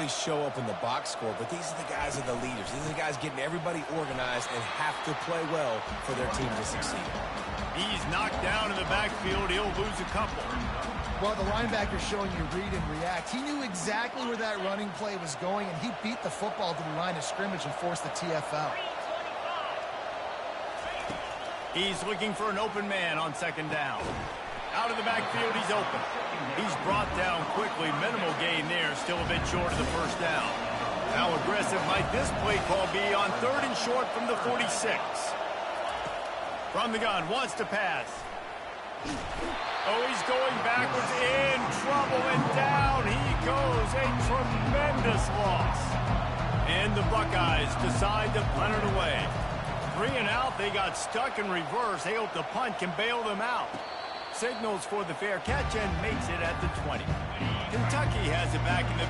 always show up in the box score, but these are the guys that are the leaders. These are the guys getting everybody organized and have to play well for their team to succeed. He's knocked down in the backfield. He'll lose a couple. Well, the linebacker's showing you read and react. He knew exactly where that running play was going, and he beat the football to the line of scrimmage and forced the TFL. He's looking for an open man on second down. Out of the backfield, he's open. He's brought down quickly. Minimal gain there. Still a bit short of the first down. How aggressive might this play call be on 3rd and short from the 46? From the gun, wants to pass. Oh, he's going backwards, in trouble, and down he goes. A tremendous loss. And the Buckeyes decide to punt it away. 3 and out, they got stuck in reverse. They hope the punt can bail them out. Signals for the fair catch and makes it at the 20. Kentucky has it back in the...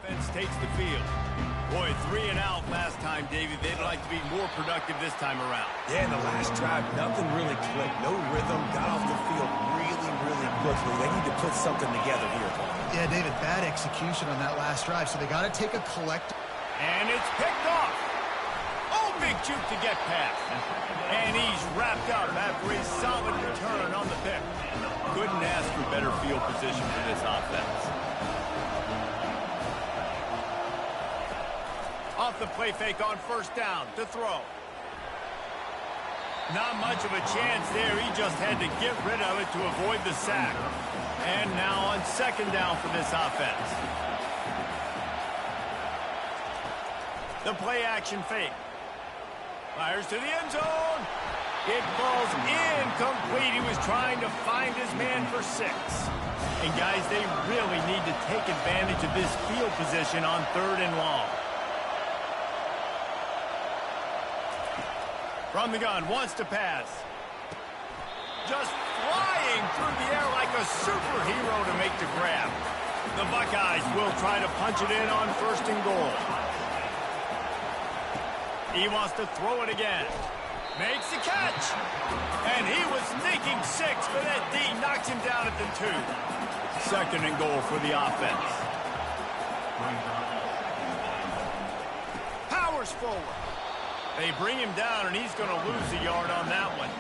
Offense takes the field. Boy, 3 and out last time, David. They'd like to be more productive this time around. Yeah, in the last drive, nothing really clicked. No rhythm. Got off the field really quickly. They need to put something together here. Yeah, David, bad execution on that last drive, so they got to take a collective. And it's picked off. Oh, big juke to get past. And he's wrapped up after a solid return on the pick. Couldn't ask for better field position for this offense. Off the play fake on first down to throw. Not much of a chance there. He just had to get rid of it to avoid the sack. And now on second down for this offense. The play action fake. Fires to the end zone. It falls incomplete. He was trying to find his man for 6. And guys, they really need to take advantage of this field position on 3rd and long. From the gun, wants to pass. Just flying through the air like a a superhero to make the grab. The Buckeyes will try to punch it in on 1st and goal. He wants to throw it again. Makes the catch. And he was thinking 6, but that D knocks him down at the 2. 2nd and goal for the offense. Powers forward. They bring him down, and he's going to lose a yard on that one.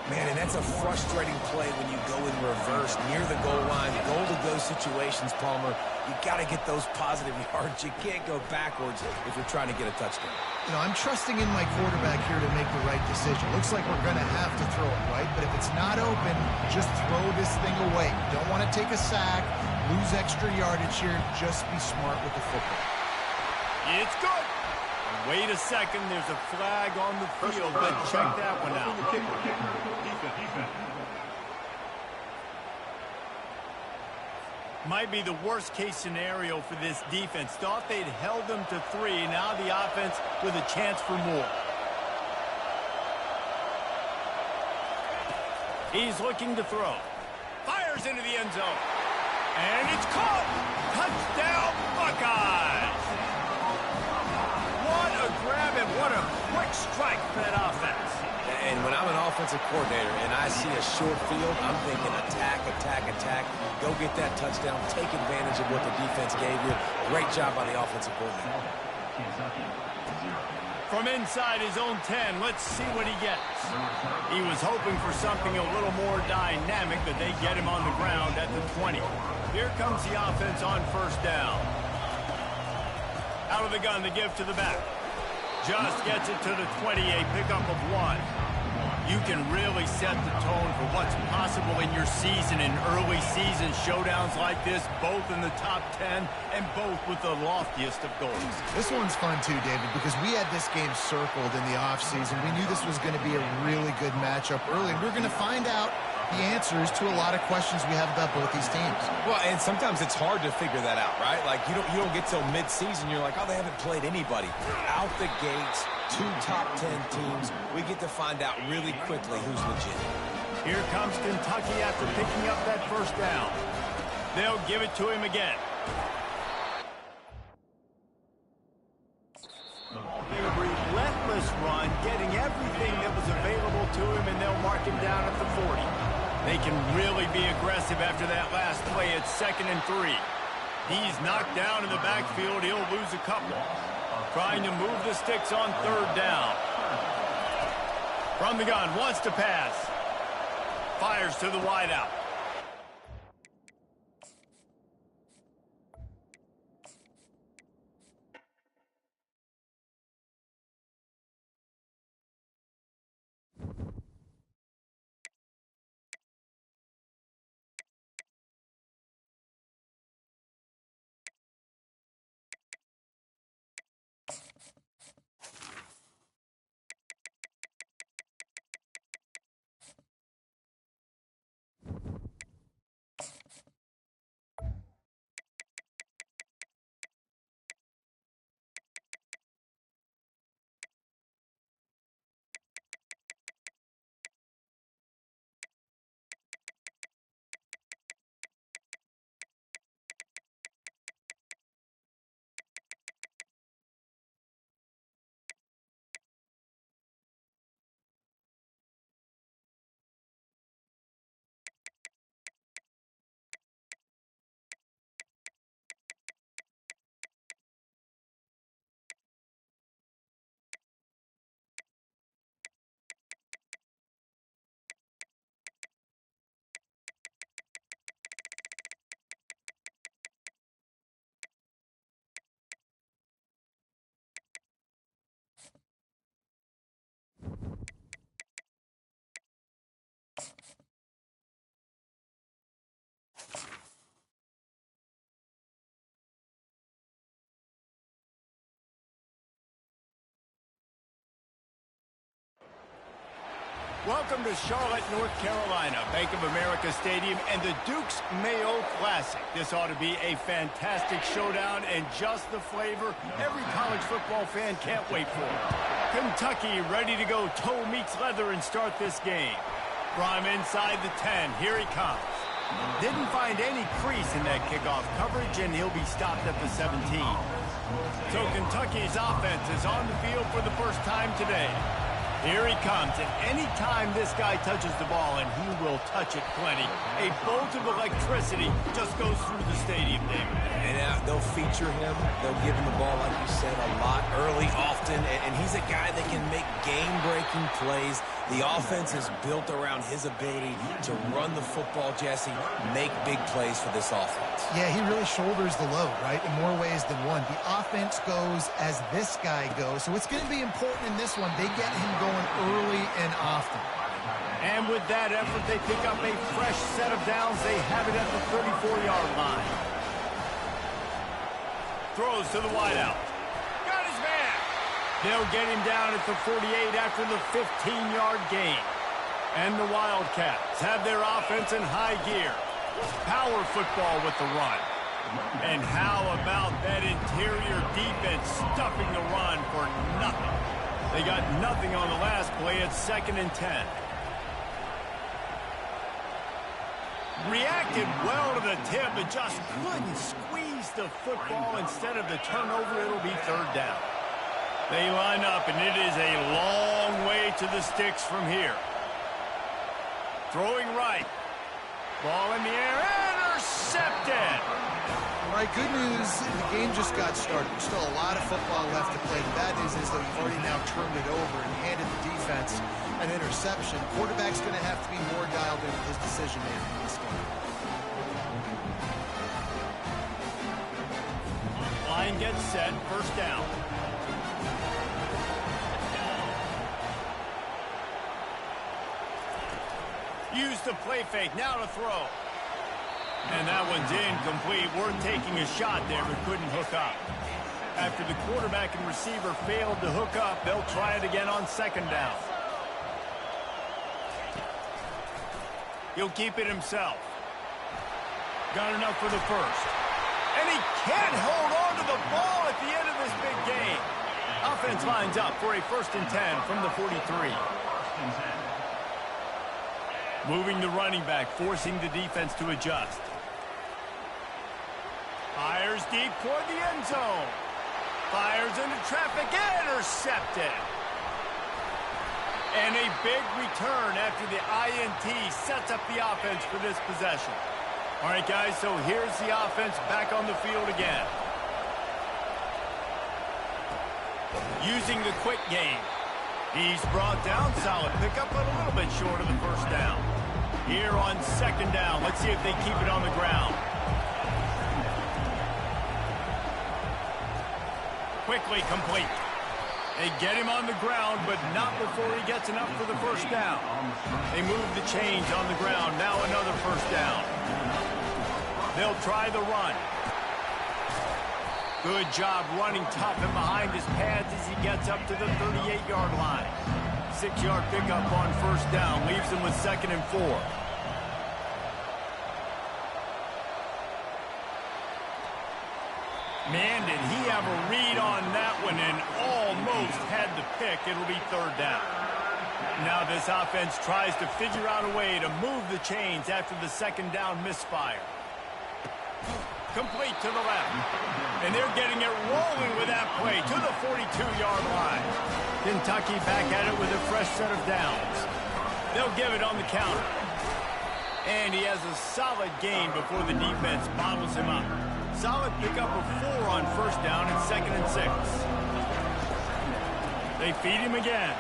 Man, and that's a frustrating play when you go in reverse near the goal line. Goal to go situations, Palmer. You got to get those positive yards. You can't go backwards if you're trying to get a touchdown. You know, I'm trusting in my quarterback here to make the right decision. Looks like we're going to have to throw it, right? But if it's not open, just throw this thing away. You don't want to take a sack, lose extra yardage here. Just be smart with the football. It's good. Wait a second, there's a flag on the field. Let's check that one out. Might be the worst case scenario for this defense. Thought they'd held them to 3. Now the offense with a chance for more. He's looking to throw. Fires into the end zone. And it's caught. Touchdown, Buckeyes. What a grab and what a quick strike for that offense. And when I'm an offensive coordinator and I see a short field, I'm thinking attack, attack, attack. Go get that touchdown. Take advantage of what the defense gave you. Great job by the offensive coordinator. From inside his own 10, let's see what he gets. He was hoping for something a little more dynamic, but they get him on the ground at the 20. Here comes the offense on 1st down. Out of the gun to give to the back. Just gets it to the 20, a pickup of 1. You can really set the tone for what's possible in your season in early season showdowns like this, both in the top 10 and both with the loftiest of goals. This one's fun too, David, because we had this game circled in the offseason. We knew this was going to be a really good matchup early, and we're going to find out the answers to a lot of questions we have about both these teams. Well, and sometimes it's hard to figure that out, right? Like, you don't get till mid-season, you're like, oh, they haven't played anybody. Out the gates, 2 top 10 teams. We get to find out really quickly who's legit. Here comes Kentucky after picking up that 1st down. They'll give it to him again. A relentless run, getting everything that was available to him, and they'll mark him down at the 40. They can really be aggressive after that last play at 2nd and 3. He's knocked down in the backfield. He'll lose a couple. Trying to move the sticks on 3rd down. From the gun, wants to pass. Fires to the wideout. Welcome to Charlotte, North Carolina, Bank of America Stadium, and the Duke's Mayo Classic. This ought to be a fantastic showdown and just the flavor every college football fan can't wait for. Kentucky ready to go toe meets leather and start this game. From inside the 10, here he comes. Didn't find any crease in that kickoff coverage, and he'll be stopped at the 17. So Kentucky's offense is on the field for the first time today. Here he comes, and any time this guy touches the ball, and he will touch it plenty, a bolt of electricity just goes through the stadium, David. And they'll feature him. They'll give him the ball, like you said, a lot, early, often, and he's a guy that can make game-breaking plays. The offense is built around his ability to run the football, Jesse, make big plays for this offense. Yeah, he really shoulders the load, right, in more ways than one. The offense goes as this guy goes, so it's going to be important in this one. They get him going early and often. And with that effort, they pick up a fresh set of downs. They have it at the 34-yard line. Throws to the wideout. Got his man. They'll get him down at the 48 after the 15-yard gain. And the Wildcats have their offense in high gear. Power football with the run. And how about that interior defense stuffing the run for nothing? They got nothing on the last play at 2nd and 10. Reacted well to the tip, but just couldn't squeeze the football. Instead of the turnover, it'll be 3rd down. They line up, and it is a long way to the sticks from here. Throwing right. Ball in the air, intercepted. All right, good news, the game just got started. There's still a lot of football left to play. The bad news is that we've already now turned it over and handed the defense an interception. Quarterback's going to have to be more dialed in with his decision-making in this game. Line gets set, 1st down. Use the play fake, now to throw. And that one's incomplete. Worth taking a shot there, but couldn't hook up. After the quarterback and receiver failed to hook up, they'll try it again on 2nd down. He'll keep it himself. Got enough for the 1st. And he can't hold on to the ball at the end of this big game. Offense lines up for a 1st and 10 from the 43. Moving the running back, forcing the defense to adjust. Fires deep toward the end zone. Fires into traffic, intercepted. And a big return after the INT sets up the offense for this possession. All right, guys, so here's the offense back on the field again. Using the quick game. He's brought down, solid pickup, but a little bit short of the 1st down. Here on 2nd down, let's see if they keep it on the ground. Quickly complete. They get him on the ground, but not before he gets enough for the 1st down. They move the chains on the ground. Now another 1st down. They'll try the run. Good job running tough and behind his pads as he gets up to the 38-yard line. 6-yard pickup on 1st down. Leaves him with 2nd and 4. Man, did he have a read on that one and almost had the pick. It'll be 3rd down. Now this offense tries to figure out a way to move the chains after the 2nd down misfire. Complete to the left. And they're getting it rolling with that play to the 42-yard line. Kentucky back at it with a fresh set of downs. They'll give it on the counter. And he has a solid gain before the defense bottles him up. Solid pickup of 4 on 1st down and 2nd and 6. They feed him again.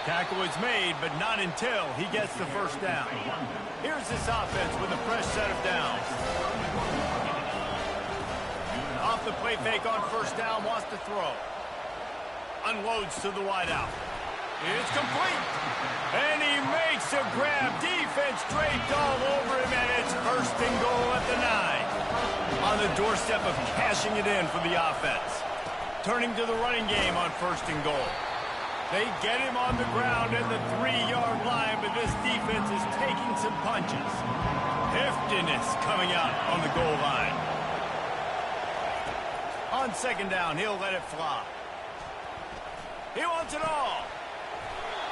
Tackle is made, but not until he gets the 1st down. Here's this offense with a fresh set of downs. Off the play fake on 1st down, wants to throw. Unloads to the wideout. It's complete. And he makes a grab. Defense draped all over him, and it's 1st and goal at the 9. On the doorstep of cashing it in for the offense. Turning to the running game on 1st and goal. They get him on the ground at the 3-yard line, but this defense is taking some punches. Heftiness coming out on the goal line. On 2nd down, he'll let it fly. He wants it all.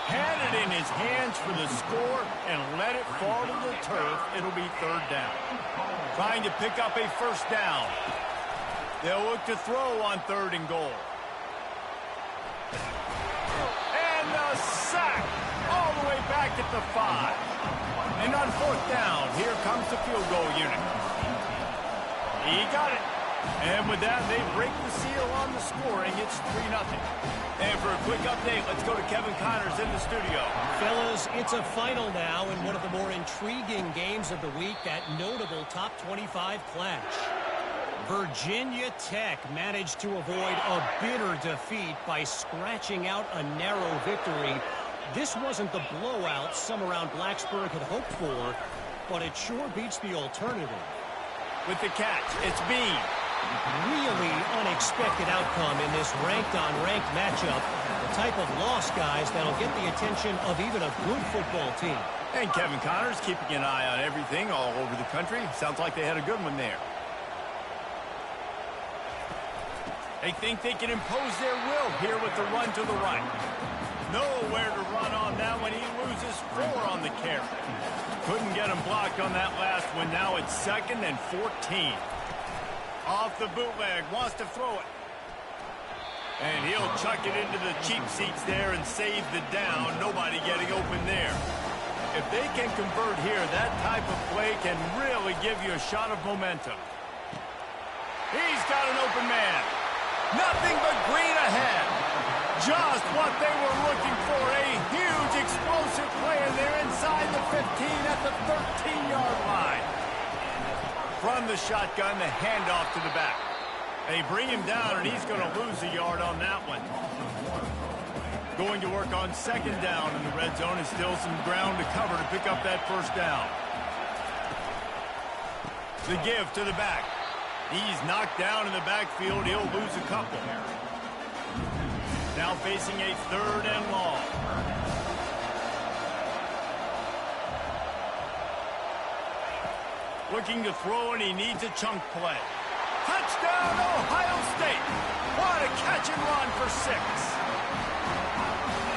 Had it in his hands for the score and let it fall to the turf. It'll be third down. Trying to pick up a first down. They'll look to throw on third and goal. And a sack all the way back at the 5. And on fourth down, here comes the field goal unit. He got it. And with that, they break the seal on the scoring. It's 3-0. And for a quick update, let's go to Kevin Connors in the studio. Fellas, it's a final now in one of the more intriguing games of the week, that notable top 25 clash. Virginia Tech managed to avoid a bitter defeat by scratching out a narrow victory. This wasn't the blowout some around Blacksburg had hoped for, but it sure beats the alternative. With the catch, it's Bean. Really unexpected outcome in this ranked-on-ranked matchup. The type of loss, guys, that'll get the attention of even a good football team. And Kevin Connors keeping an eye on everything all over the country. Sounds like they had a good one there. They think they can impose their will here with the run to the right. Nowhere to run on that one. He loses 4 on the carry. Couldn't get him blocked on that last one. Now it's 2nd and 14. Off the bootleg, wants to throw it. And he'll chuck it into the cheap seats there and save the down. Nobody getting open there. If they can convert here, that type of play can really give you a shot of momentum. He's got an open man. Nothing but green ahead. Just what they were looking for. A huge explosive play, and they're inside the 15 at the 13-yard line. From the shotgun, the handoff to the back. They bring him down, and he's going to lose a yard on that one. Going to work on 2nd down in the red zone, and still some ground to cover to pick up that first down. The give to the back. He's knocked down in the backfield. He'll lose a couple. Now facing a 3rd and long. Looking to throw, and he needs a chunk play. Touchdown, Ohio State. What a catch and run for 6.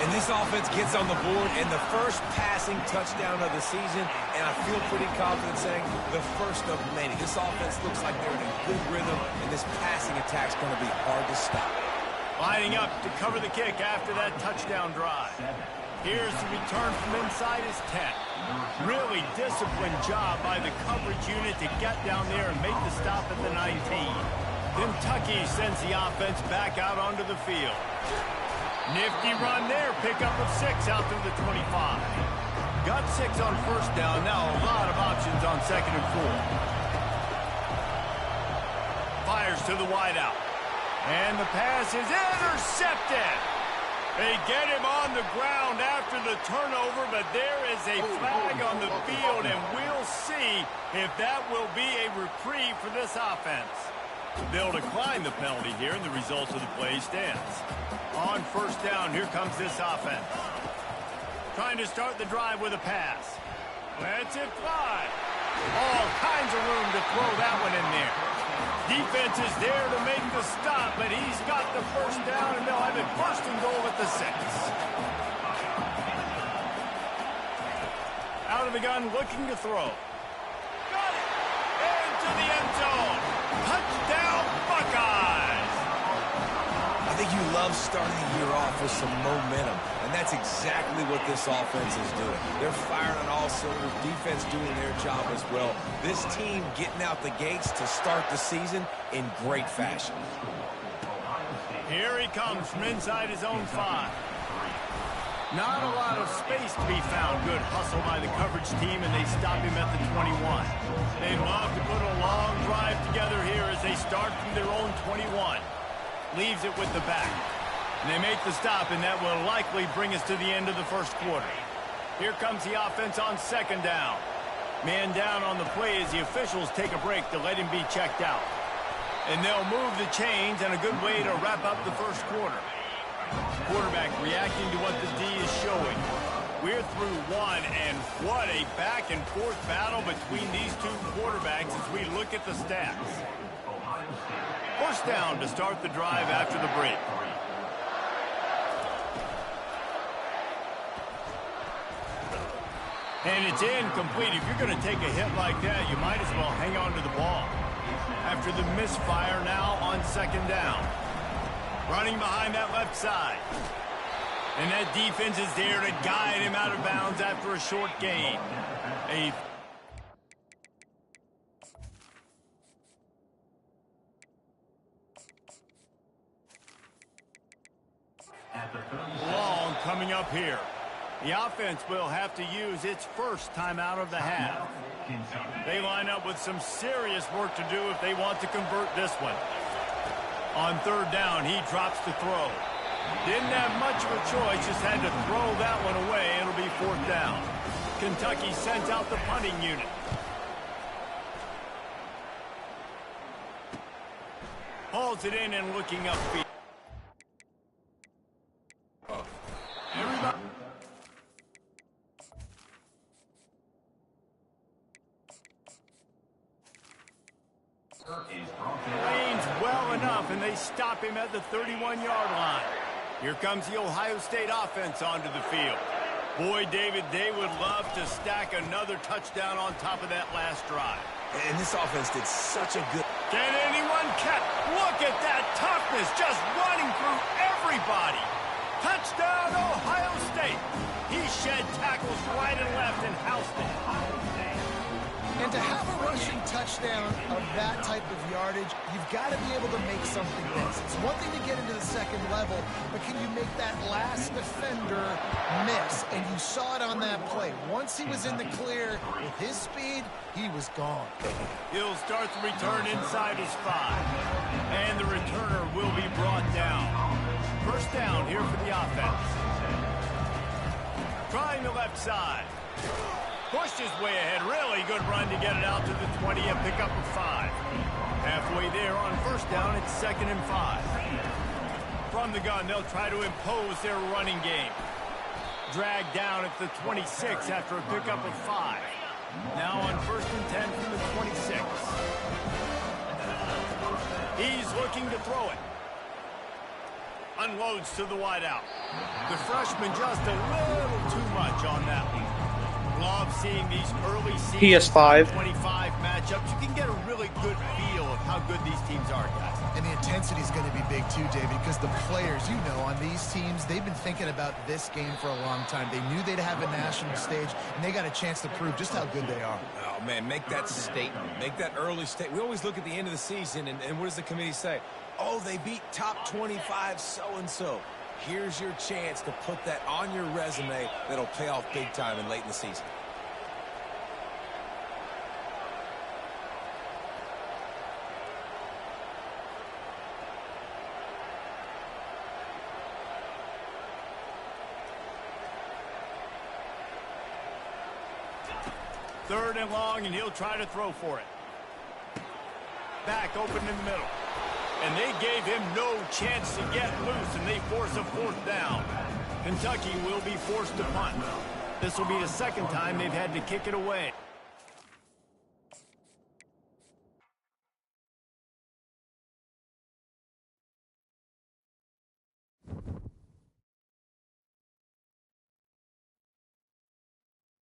And this offense gets on the board, and the first passing touchdown of the season, and I feel pretty confident saying the first of many. This offense looks like they're in a good rhythm, and this passing attack's going to be hard to stop. Lining up to cover the kick after that touchdown drive. Here's the return from inside his 10. Really disciplined job by the coverage unit to get down there and make the stop at the 19. Kentucky sends the offense back out onto the field. Nifty run there, pickup of 6 out through the 25. Got 6 on first down, now a lot of options on 2nd and 4. Fires to the wideout. And the pass is intercepted. They get him on the ground after the turnover, but there is a flag on the field, and we'll see if that will be a reprieve for this offense. They'll decline the penalty here, and the result of the play stands. On first down, here comes this offense. Trying to start the drive with a pass. Lets it fly. All kinds of room to throw that one in there. Defense is there to make the stop, but he's got the first down, and they'll have it 1st and goal at the 6. Out of the gun, looking to throw. Got it! Into the end zone. Touchdown, Buckeyes! I think you love starting the year off with some momentum, and that's exactly what this offense is doing. They're firing on all cylinders, defense doing their job as well. This team getting out the gates to start the season in great fashion. Here he comes from inside his own 5. Not a lot of space to be found. Good hustle by the coverage team, and they stop him at the 21. They love to put a long drive together here as they start from their own 21. Leaves it with the back. And they make the stop, and that will likely bring us to the end of the first quarter. Here comes the offense on 2nd down. Man down on the play as the officials take a break to let him be checked out. And they'll move the chains, and a good way to wrap up the first quarter. Quarterback reacting to what the D is showing. We're through 1, and what a back-and-forth battle between these two quarterbacks as we look at the stats. First down to start the drive after the break. And it's incomplete. If you're going to take a hit like that, you might as well hang on to the ball. After the misfire now on second down. Running behind that left side. And that defense is there to guide him out of bounds after a short gain. Long coming up here. The offense will have to use its first timeout of the half. They line up with some serious work to do if they want to convert this one. On third down, he drops to throw. Didn't have much of a choice, just had to throw that one away. It'll be fourth down. Kentucky sends out the punting unit. Hauls it in and looking upfield. Everybody. Lanes well enough, and they stop him at the 31-yard line. Here comes the Ohio State offense onto the field. Boy, David, they would love to stack another touchdown on top of that last drive. And this offense did such a good... Can anyone catch? Look at that toughness, just running through everybody. Touchdown, Ohio State. He shed tackles right and left and housed it. And to have a rushing touchdown of that type of yardage, you've got to be able to make something miss. It's one thing to get into the second level, but can you make that last defender miss? And you saw it on that play. Once he was in the clear, with his speed, he was gone. He'll start the return inside his 5. And the returner will be brought down. First down here for the offense. Trying the left side. Pushed his way ahead. Really good run to get it out to the 20 and pick up a 5. Halfway there on first down, it's 2nd and 5. From the gun, they'll try to impose their running game. Dragged down at the 26 after a pickup of 5. Now on 1st and 10 from the 26. He's looking to throw it. Unloads to the wideout. The freshman just a little too much on that one. Love seeing these early season PS5 25 matchups. You can get a really good feel of how good these teams are, guys. And the intensity is going to be big too, David, because the players, you know, on these teams, they've been thinking about this game for a long time. They knew they'd have a national stage, and they got a chance to prove just how good they are. Oh, man, make that statement. Make that early statement. We always look at the end of the season, and what does the committee say? Oh, they beat top 25 so-and-so. Here's your chance to put that on your resume that'll pay off big time and late in the season. Third and long, and he'll try to throw for it. Back open in the middle. And they gave him no chance to get loose, and they force a fourth down. Kentucky will be forced to punt. This will be the second time they've had to kick it away.